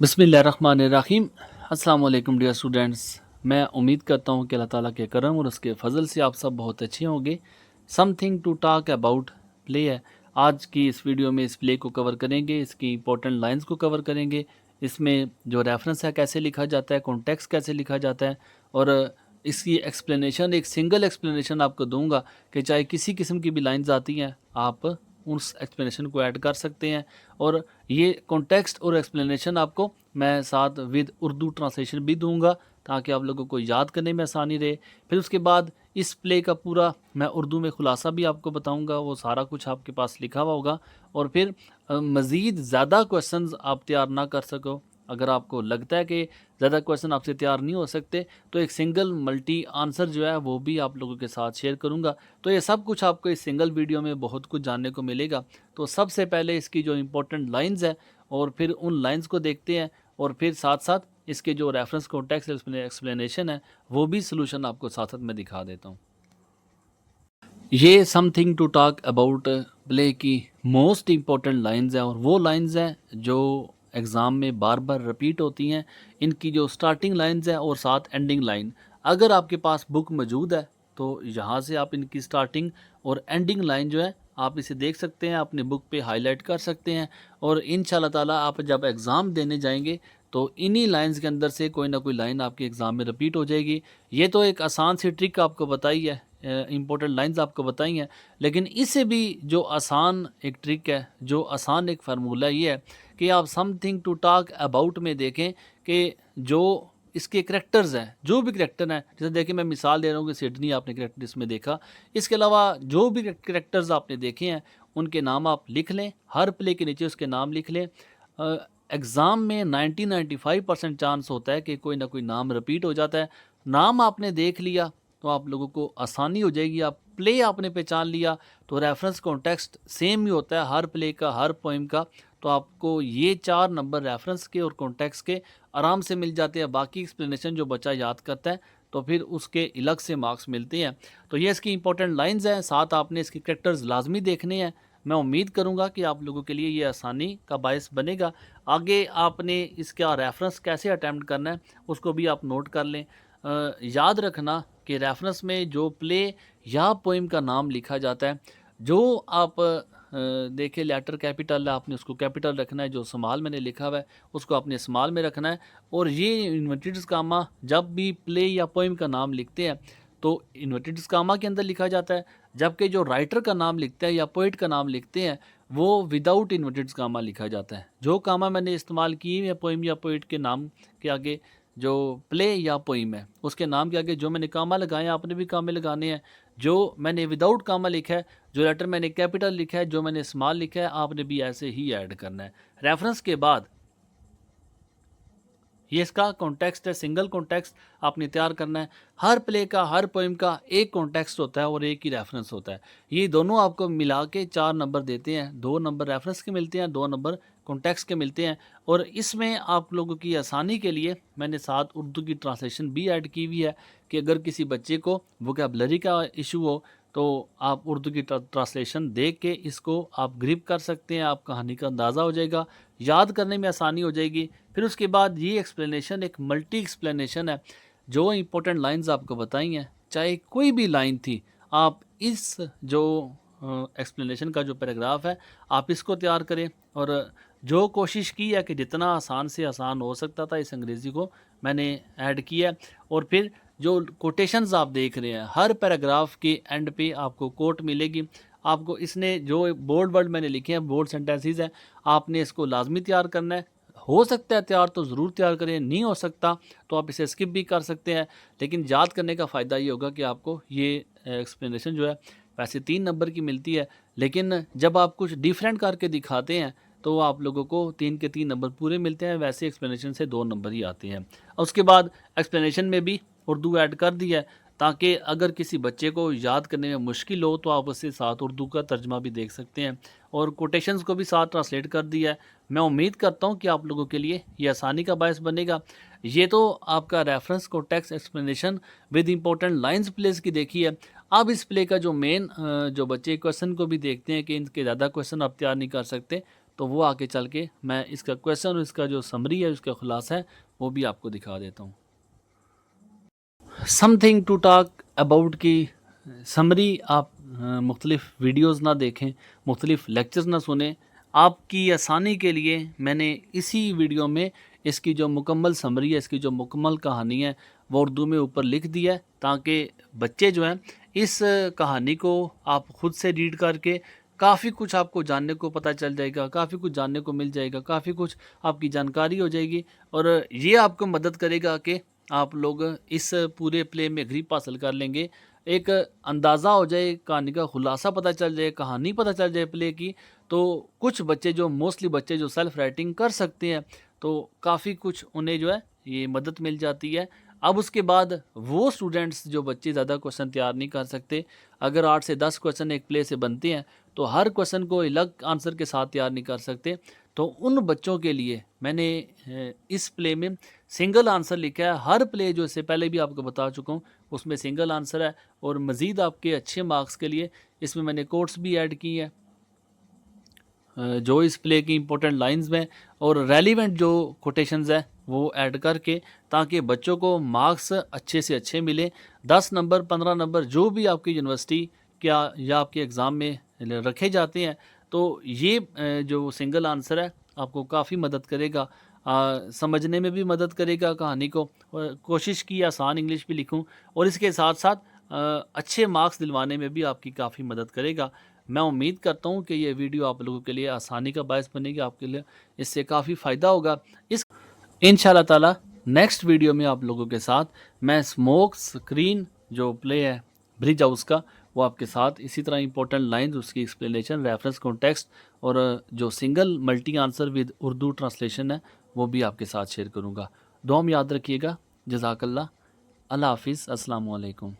बिस्मिल्लाहिर्रहमानिर्रहीम। अस्सलाम वालेकुम डियर स्टूडेंट्स। मैं उम्मीद करता हूँ कि अल्लाह ताला के करम और उसके फ़ज़ल से आप सब बहुत अच्छे होंगे। Something to talk about play है। आज की इस वीडियो में इस प्ले को कवर करेंगे, इसकी इंपॉर्टेंट लाइंस को कवर करेंगे, इसमें जो रेफरेंस है कैसे लिखा जाता है, कॉन्टेक्स्ट कैसे लिखा जाता है, और इसकी एक्सप्लेनेशन, एक सिंगल एक्सप्लेनेशन आपको दूंगा कि चाहे किसी किस्म की भी लाइंस आती हैं आप उस एक्सप्लेनेशन को ऐड कर सकते हैं। और ये कॉन्टेक्स्ट और एक्सप्लेनेशन आपको मैं साथ विद उर्दू ट्रांसलेशन भी दूंगा ताकि आप लोगों को याद करने में आसानी रहे। फिर उसके बाद इस प्ले का पूरा मैं उर्दू में खुलासा भी आपको बताऊंगा, वो सारा कुछ आपके पास लिखा हुआ होगा। और फिर मज़ीद ज़्यादा क्वेश्चंस आप तैयार ना कर सको, अगर आपको लगता है कि ज़्यादा क्वेश्चन आपसे तैयार नहीं हो सकते, तो एक सिंगल मल्टी आंसर जो है वो भी आप लोगों के साथ शेयर करूंगा। तो ये सब कुछ आपको इस सिंगल वीडियो में बहुत कुछ जानने को मिलेगा। तो सबसे पहले इसकी जो इम्पोर्टेंट लाइंस है और फिर उन लाइंस को देखते हैं, और फिर साथ साथ इसके जो रेफरेंस कॉन्टेक्स्ट एक्सप्लेनेशन है वो भी सोल्यूशन आपको साथ साथ में दिखा देता हूँ। ये something to talk about play की मोस्ट इम्पॉर्टेंट लाइंस हैं, और वो लाइंस हैं जो एग्ज़ाम में बार बार रिपीट होती हैं। इनकी जो स्टार्टिंग लाइंस हैं और साथ एंडिंग लाइन, अगर आपके पास बुक मौजूद है तो यहाँ से आप इनकी स्टार्टिंग और एंडिंग लाइन जो है आप इसे देख सकते हैं, अपने बुक पे हाईलाइट कर सकते हैं। और इंशाल्लाह ताला आप जब एग्ज़ाम देने जाएंगे तो इन्हीं लाइंस के अंदर से कोई ना कोई लाइन आपके एग्ज़ाम में रिपीट हो जाएगी। ये तो एक आसान सी ट्रिक आपको बताई है, इम्पोर्टेंट लाइंस आपको बताई हैं, लेकिन इससे भी जो आसान एक ट्रिक है, जो आसान एक फार्मूला ये है कि आप समथिंग टू टॉक अबाउट में देखें कि जो इसके करेक्टर्स हैं, जो भी करेक्टर हैं, जैसे देखिए मैं मिसाल दे रहा हूँ कि सिडनी आपने करेक्टर इसमें देखा, इसके अलावा जो भी करेक्टर्स आपने देखे हैं उनके नाम आप लिख लें, हर प्ले के नीचे उसके नाम लिख लें। एग्ज़ाम में 90-95% चांस होता है कि कोई ना कोई नाम रिपीट हो जाता है। नाम आपने देख लिया तो आप लोगों को आसानी हो जाएगी। आप प्ले आपने पहचान लिया तो रेफरेंस कॉन्टेक्स्ट सेम ही होता है हर प्ले का, हर पोइम का। तो आपको ये 4 नंबर रेफरेंस के और कॉन्टेक्स्ट के आराम से मिल जाते हैं। बाकी एक्सप्लेनेशन जो बच्चा याद करता है तो फिर उसके अलग से मार्क्स मिलते हैं। तो ये इसकी इंपॉर्टेंट लाइंस हैं, साथ आपने इसके कैरेक्टर्स लाजमी देखने हैं। मैं उम्मीद करूंगा कि आप लोगों के लिए ये आसानी का बायस बनेगा। आगे आपने इसका रेफरेंस कैसे अटैम्प्ट करना है उसको भी आप नोट कर लें। याद रखना कि रेफरेंस में जो प्ले या पोइम का नाम लिखा जाता है, जो आप देखिए लेटर कैपिटल है आपने उसको कैपिटल रखना है, जो स्मॉल मैंने लिखा हुआ है उसको आपने स्मॉल में रखना है। और ये इन्वर्टेड कामा जब भी प्ले या पोइम का नाम लिखते हैं तो इन्वर्टेड कामा के अंदर लिखा जाता है, जबकि जो राइटर का नाम लिखता है या पोइट का नाम लिखते हैं वो विदाउट इन्वर्टेड कामा लिखा जाता है। जो कामा मैंने इस्तेमाल की है पोइम या पोइट के नाम के आगे, जो प्ले या पोइम है उसके नाम के आगे जो मैंने कामा लगाए हैं आपने भी कामे लगाने हैं। जो मैंने विदाउट कामा लिखा है, जो लेटर मैंने कैपिटल लिखा है, जो मैंने स्मॉल लिखा है, आपने भी ऐसे ही ऐड करना है। रेफरेंस के बाद ये इसका कॉन्टेक्स्ट है, सिंगल कॉन्टेक्स्ट आपने तैयार करना है। हर प्ले का, हर पोइम का एक कॉन्टेक्स्ट होता है और एक ही रेफरेंस होता है। ये दोनों आपको मिला के 4 नंबर देते हैं, 2 नंबर रेफरेंस के मिलते हैं, 2 नंबर कॉन्टेक्स्ट के मिलते हैं। और इसमें आप लोगों की आसानी के लिए मैंने साथ उर्दू की ट्रांसलेशन भी ऐड की हुई है कि अगर किसी बच्चे को वोकैबुलरी का इशू हो तो आप उर्दू की ट्रांसलेशन देख के इसको आप ग्रिप कर सकते हैं, आप कहानी का अंदाज़ा हो जाएगा, याद करने में आसानी हो जाएगी। फिर उसके बाद ये एक्सप्लेनेशन एक मल्टी एक्सप्लेनेशन है। जो इंपॉर्टेंट लाइंस आपको बताई हैं, चाहे कोई भी लाइन थी, आप इस जो एक्सप्लेनेशन का जो पैराग्राफ है आप इसको तैयार करें। और जो कोशिश की है कि जितना आसान से आसान हो सकता था इस अंग्रेज़ी को मैंने ऐड किया है। और फिर जो कोटेशंस आप देख रहे हैं, हर पैराग्राफ के एंड पे आपको कोट मिलेगी। आपको इसने जो बोल्ड वर्ड मैंने लिखे हैं, बोल्ड सेंटेंसेस हैं, आपने इसको लाजमी तैयार करना है। हो सकता है तैयार तो ज़रूर तैयार करें, नहीं हो सकता तो आप इसे स्किप भी कर सकते हैं। लेकिन याद करने का फ़ायदा ये होगा कि आपको ये एक्सप्लेनेशन जो है वैसे 3 नंबर की मिलती है, लेकिन जब आप कुछ डिफरेंट करके दिखाते हैं तो आप लोगों को 3 के 3 नंबर पूरे मिलते हैं। वैसे एक्सप्लेनेशन से 2 नंबर ही आते हैं। और उसके बाद एक्सप्लेनेशन में भी उर्दू ऐड कर दी है ताकि अगर किसी बच्चे को याद करने में मुश्किल हो तो आप उसके साथ उर्दू का तर्जमा भी देख सकते हैं। और कोटेशंस को भी साथ ट्रांसलेट कर दिया है। मैं उम्मीद करता हूँ कि आप लोगों के लिए ये आसानी का बायस बनेगा। ये तो आपका reference context explanation with important lines place की देखी है। अब इस प्ले का जो मेन जो बच्चे क्वेश्चन को भी देखते हैं कि इनके ज़्यादा क्वेश्चन आप तैयार नहीं कर सकते, तो वो आके चल के मैं इसका क्वेश्चन और इसका जो समरी है, उसका खुलासा है, वो भी आपको दिखा देता हूँ। समथिंग टू टॉक अबाउट की समरी आप मुख्तलिफ़ वीडियोज़ ना देखें, मुख्तलिफ़ लेक्चर्स ना सुने, आपकी आसानी के लिए मैंने इसी वीडियो में इसकी जो मुकम्मल समरी है, इसकी जो मुकम्मल कहानी है, वो उर्दू में ऊपर लिख दिया है, ताकि बच्चे जो हैं इस कहानी को आप ख़ुद से रीड करके काफ़ी कुछ आपको जानने को पता चल जाएगा, काफ़ी कुछ जानने को मिल जाएगा, काफ़ी कुछ आपकी जानकारी हो जाएगी और ये आपको मदद करेगा कि आप लोग इस पूरे प्ले में ग्रिप हासिल कर लेंगे। एक अंदाज़ा हो जाए, कहानी का खुलासा पता चल जाए, कहानी पता चल जाए प्ले की, तो कुछ बच्चे जो मोस्टली बच्चे जो सेल्फ़ राइटिंग कर सकते हैं, तो काफ़ी कुछ उन्हें जो है ये मदद मिल जाती है। अब उसके बाद वो स्टूडेंट्स जो बच्चे ज़्यादा क्वेश्चन तैयार नहीं कर सकते, अगर 8 से 10 क्वेश्चन एक प्ले से बनते हैं, तो हर क्वेश्चन को अलग आंसर के साथ तैयार नहीं कर सकते। तो उन बच्चों के लिए मैंने इस प्ले में सिंगल आंसर लिखा है। हर प्ले जो इससे पहले भी आपको बता चुका हूँ, उसमें सिंगल आंसर है और मज़ीद आपके अच्छे मार्क्स के लिए इसमें मैंने कोट्स भी ऐड की हैं, जो इस प्ले की इंपॉर्टेंट लाइंस में और रेलिवेंट जो कोटेशंस है वो ऐड करके, ताकि बच्चों को मार्क्स अच्छे से अच्छे मिले। 10 नंबर 15 नंबर जो भी आपकी यूनिवर्सिटी क्या या आपके एग्ज़ाम में रखे जाते हैं, तो ये जो सिंगल आंसर है आपको काफ़ी मदद करेगा, समझने में भी मदद करेगा कहानी को। और कोशिश की आसान इंग्लिश भी लिखूं और इसके साथ साथ अच्छे मार्क्स दिलवाने में भी आपकी काफ़ी मदद करेगा। मैं उम्मीद करता हूं कि ये वीडियो आप लोगों के लिए आसानी का बायस बनेगी, आपके लिए इससे काफ़ी फ़ायदा होगा। इस इंशाल्लाह ताला नेक्स्ट वीडियो में आप लोगों के साथ मैं स्मोक स्क्रीन जो प्ले है ब्रिज हाउस का, वो आपके साथ इसी तरह इंपॉर्टेंट लाइंस, उसकी एक्सप्लेनेशन, रेफरेंस, कॉन्टेक्स्ट और जो single multi answer with Urdu translation है वो भी आपके साथ शेयर करूँगा। दुआ में याद रखिएगा। जज़ाकल्लाह। अल्लाह हाफिज़। अस्सलामु अलैकुम।